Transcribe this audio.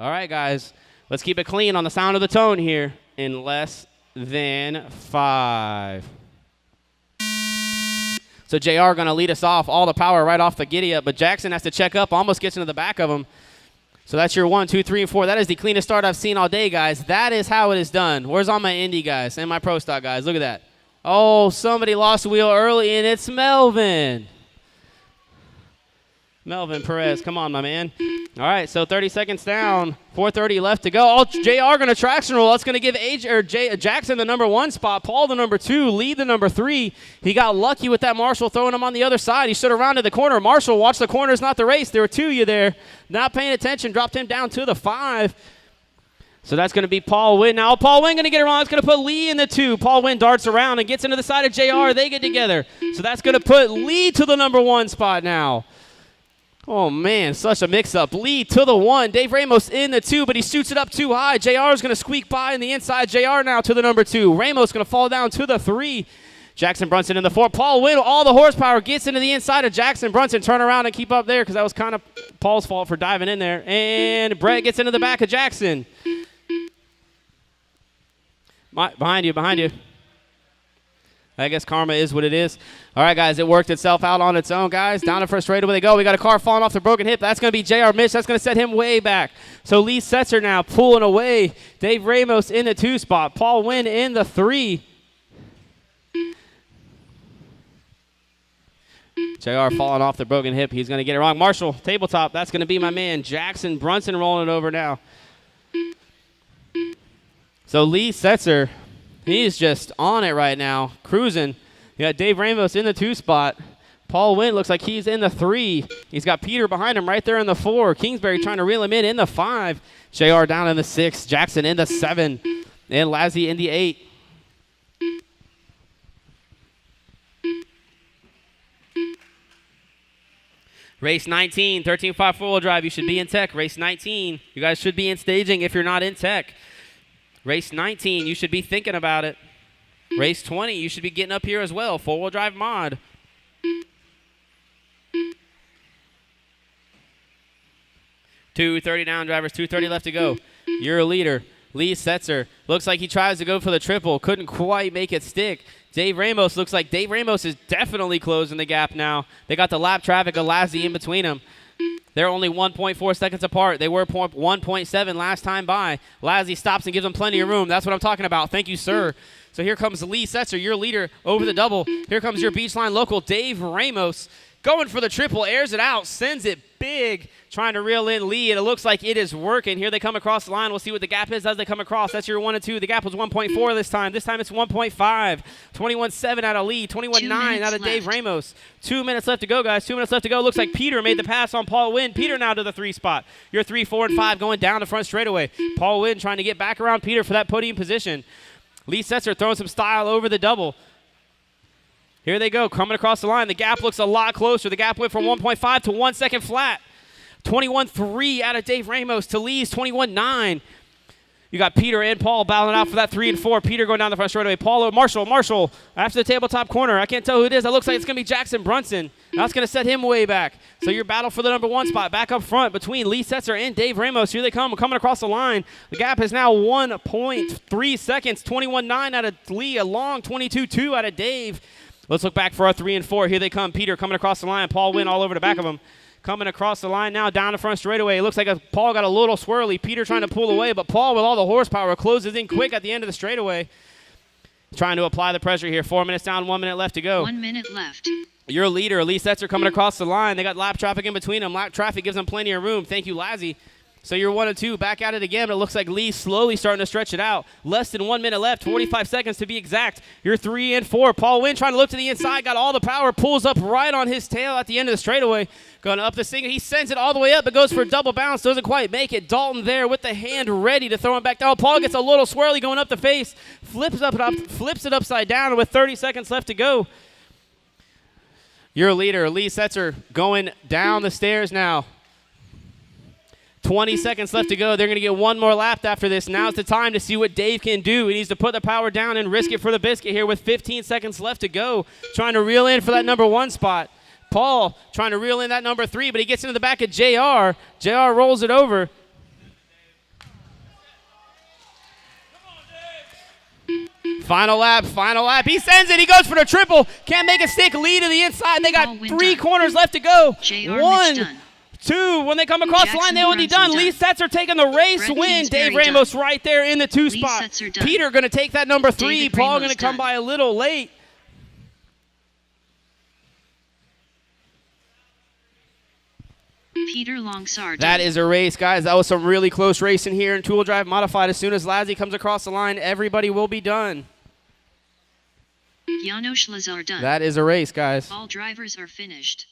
All right, guys. Let's keep it clean on the sound of the tone here in less than 5. So JR going to lead us off. All the power right off the giddy-up, but Jackson has to check up, almost gets into the back of him. So that's your 1, 2, 3, and 4. That is the cleanest start I've seen all day, guys. That is how it is done. Where's all my Indy guys and my Pro Stock guys? Look at that. Oh, somebody lost the wheel early, and it's Melvin. Melvin Perez, come on, my man. All right, so 30 seconds down, 4:30 left to go. Oh, JR going to traction roll. That's going to give Jackson the number 1 spot, Paul the number 2, Lee the number 3. He got lucky with that Marshall throwing him on the other side. He stood around to the corner. Marshall, watch the corners, not the race. There were 2 of you there. Not paying attention, dropped him down to the 5. So that's going to be Paul Wynn. Now Paul Wynn going to get it wrong. It's going to put Lee in the 2. Paul Wynn darts around and gets into the side of JR. They get together. So that's going to put Lee to the number 1 spot now. Oh, man, such a mix-up. Lee to the 1. Dave Ramos in the 2, but he shoots it up too high. JR is going to squeak by in the inside. JR now to the number 2. Ramos going to fall down to the 3. Jackson Brunson in the 4. Paul Wynn, all the horsepower, gets into the inside of Jackson Brunson. Turn around and keep up there because that was kind of Paul's fault for diving in there. And Brett gets into the back of Jackson. Behind you. I guess karma is what it is. All right, guys, it worked itself out on its own, guys. Down to first straightaway they go. We got a car falling off the broken hip. That's going to be J.R. Mitch. That's going to set him way back. So Lee Setzer now pulling away. Dave Ramos in the 2 spot. Paul Wynn in the 3. J.R. falling off the broken hip. He's going to get it wrong. Marshall, tabletop. That's going to be my man. Jackson Brunson rolling it over now. So Lee Setzer, he's just on it right now, cruising. You got Dave Ramos in the 2 spot. Paul Wynn looks like he's in the 3. He's got Peter behind him right there in the 4. Kingsbury trying to reel him in the 5. JR down in the 6. Jackson in the 7. And Lazzy in the 8. Race 19, 13.5 four-wheel drive. You should be in tech. Race 19, you guys should be in staging if you're not in tech. Race 19, you should be thinking about it. Race 20, you should be getting up here as well. 4-wheel drive mod. $230 down, drivers. 2:30 left to go. You're a leader. Lee Setzer. Looks like he tries to go for the triple. Couldn't quite make it stick. Dave Ramos looks like Dave Ramos is definitely closing the gap now. They got the lap traffic of Lazzy in between them. They're only 1.4 seconds apart. They were 1.7 last time by. Lazzy stops and gives them plenty of room. That's what I'm talking about. Thank you, sir. So here comes Lee Setzer, your leader, over the double. Here comes your Beachline local, Dave Ramos. Going for the triple, airs it out, sends it big, trying to reel in Lee, and it looks like it is working. Here they come across the line. We'll see what the gap is as they come across. That's your 1 and 2. The gap was 1.4 this time. This time it's 1.5. 21.7 out of Lee. 21.9 out of Dave Ramos. 2 minutes left to go, guys. 2 minutes left to go. Looks like Peter made the pass on Paul Wynn. Peter now to the 3 spot. Your 3, 4, and 5 going down the front straightaway. Paul Wynn trying to get back around Peter for that podium position. Lee Setzer throwing some style over the double. Here they go, coming across the line. The gap looks a lot closer. The gap went from 1.5 to 1 second flat. 21.3 out of Dave Ramos to Lee's 21.9. You got Peter and Paul battling out for that 3 and 4. Peter going down the front straightaway. Marshall after the tabletop corner. I can't tell who it is. That looks like it's going to be Jackson Brunson. That's going to set him way back. So your battle for the number 1 spot back up front between Lee Setzer and Dave Ramos. Here they come, coming across the line. The gap is now 1.3 seconds. 21.9 out of Lee, a long 22.2 out of Dave. Let's look back for our 3 and 4. Here they come. Peter coming across the line. Paul Wynn all over the back of him. Coming across the line now, down the front straightaway. It looks like Paul got a little swirly. Peter trying to pull away, but Paul with all the horsepower closes in quick at the end of the straightaway. Trying to apply the pressure here. 4 minutes down, 1 minute left to go. 1 minute left. Your leader, Lee Setzer, coming across the line. They got lap traffic in between them. Lap traffic gives them plenty of room. Thank you, Lazzy. So you're 1 and 2, back at it again, but it looks like Lee slowly starting to stretch it out. Less than 1 minute left, 45 seconds to be exact. You're 3 and 4. Paul Wynn trying to look to the inside, got all the power, pulls up right on his tail at the end of the straightaway. Going up the single, he sends it all the way up, but goes for a double bounce, doesn't quite make it. Dalton there with the hand ready to throw him back down. Paul gets a little swirly going up the face, flips it upside down with 30 seconds left to go. Your leader, Lee Setzer, going down the stairs now. 20 seconds left to go. They're going to get one more lap after this. Now's the time to see what Dave can do. He needs to put the power down and risk it for the biscuit here with 15 seconds left to go. Trying to reel in for that number 1 spot. Paul trying to reel in that number 3, but he gets into the back of JR. JR rolls it over. Final lap, final lap. He sends it. He goes for the triple. Can't make it stick. Lead to the inside, and they got 3 corners left to go. 1, 2. When they come across the line, they will be done. Lee Setzer taking the race win. Dave Ramos right there in the 2 spot. Peter going to take that number 3. Paul going to come by a little late. Peter Longsard. That is a race, guys. That was some really close racing here in Tool Drive Modified. As soon as Lazzy comes across the line, everybody will be done. Janos Lazar done. That is a race, guys. All drivers are finished.